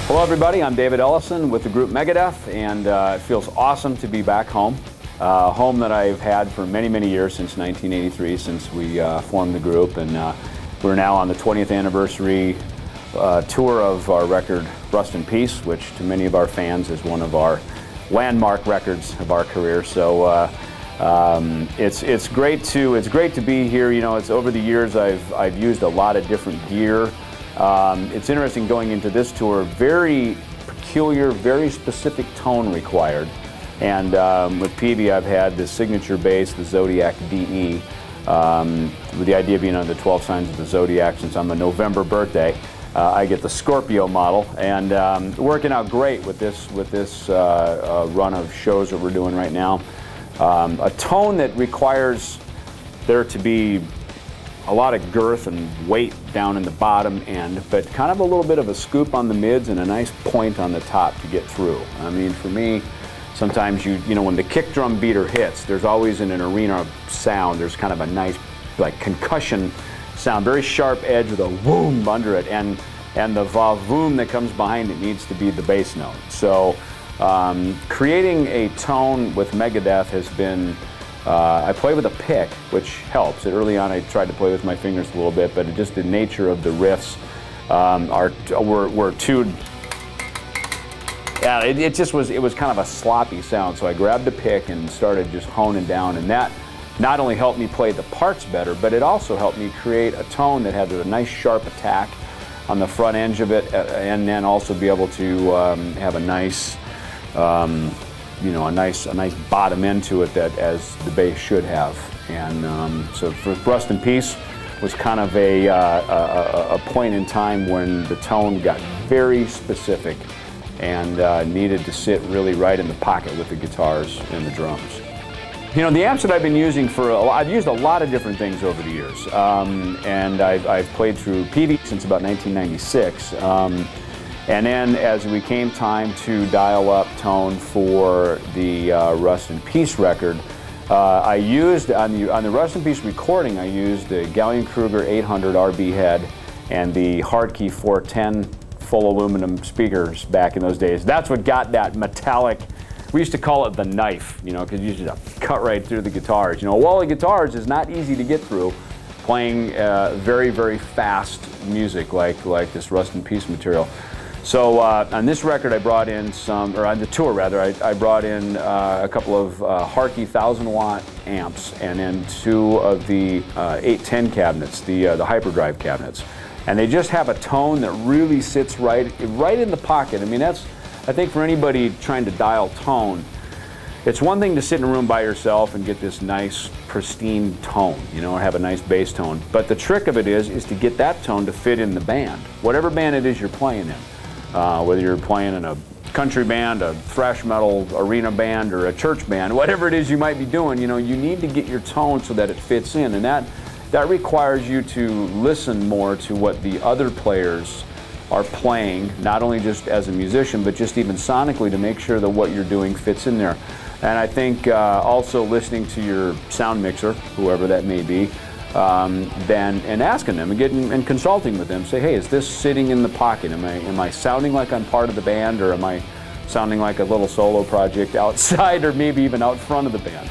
Hello everybody, I'm David Ellefson with the group Megadeth, and it feels awesome to be back home. Home that I've had for many, many years, since 1983, since we formed the group, and we're now on the 20th anniversary tour of our record Rust in Peace, which to many of our fans is one of our landmark records of our career. So it's great to be here. You know, it's over the years I've used a lot of different gear. It's interesting going into this tour, very peculiar, very specific tone required. And with PB, I've had the signature bass, the Zodiac DE, with the idea being on the 12 signs of the Zodiac. Since I'm a November birthday, I get the Scorpio model, and working out great with this run of shows that we're doing right now. A tone that requires there to be a lot of girth and weight down in the bottom end, but kind of a little bit of a scoop on the mids and a nice point on the top to get through. I mean, for me, sometimes you know, when the kick drum beater hits, there's always in an arena sound, there's kind of a nice, like, concussion sound, very sharp edge with a boom under it, and the va-voom that comes behind it needs to be the bass note. So creating a tone with Megadeth has been, I play with a pick, which helps. Early on I tried to play with my fingers a little bit, but just the nature of the riffs were tuned. Yeah, it was kind of a sloppy sound, so I grabbed the pick and started just honing down, and that not only helped me play the parts better, but it also helped me create a tone that had a nice sharp attack on the front edge of it, and then also be able to have a nice you know, a nice bottom end to it, that as the bass should have. And so for Rust in Peace was kind of a point in time when the tone got very specific and needed to sit really right in the pocket with the guitars and the drums. You know, the amps that I've been using I've used a lot of different things over the years, and I've played through PV since about 1996. And then as we came time to dial up tone for the Rust in Peace record, I used, on the Rust in Peace recording, I used the Gallien-Kruger 800 RB head and the Hardkey 410 full aluminum speakers back in those days. That's what got that metallic, we used to call it the knife, you know, because you just cut right through the guitars. You know, a wall of guitars is not easy to get through playing very, very fast music like this Rust in Peace material. So on this record I brought in or on the tour rather, I brought in a couple of Hardkey 1000-watt amps, and then two of the 810 cabinets, the hyperdrive cabinets. And they just have a tone that really sits right in the pocket. I mean, I think for anybody trying to dial tone, it's one thing to sit in a room by yourself and get this nice pristine tone, you know, or have a nice bass tone. But the trick of it is to get that tone to fit in the band, whatever band it is you're playing in. Whether you're playing in a country band, a thrash metal arena band, or a church band, whatever it is you might be doing, you know, you need to get your tone so that it fits in, and that requires you to listen more to what the other players are playing, not only just as a musician, but just even sonically, to make sure that what you're doing fits in there. And I think also listening to your sound mixer, whoever that may be, and asking them and consulting with them, say, hey, is this sitting in the pocket? Am I sounding like I'm part of the band, or am I sounding like a little solo project outside, or maybe even out front of the band?